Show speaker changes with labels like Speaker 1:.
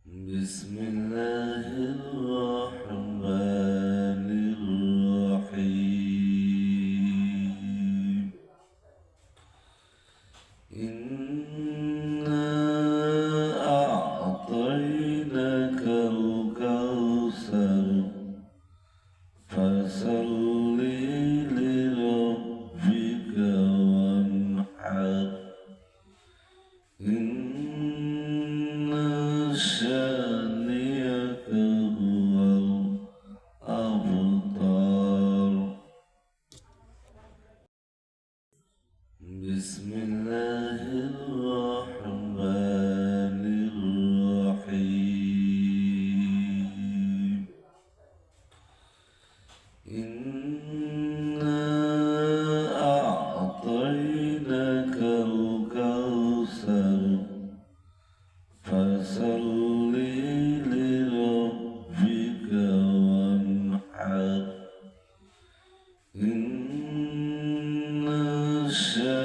Speaker 1: بسم الله الرحمن الرحيم إنا أعطيناك الكوثر فصل لربك وانحر إن شانئك هو الأبتر بسم الله الرحمن الرحيم إنا أعطيناك الكوثر فصل لربك وانحر إن شانئك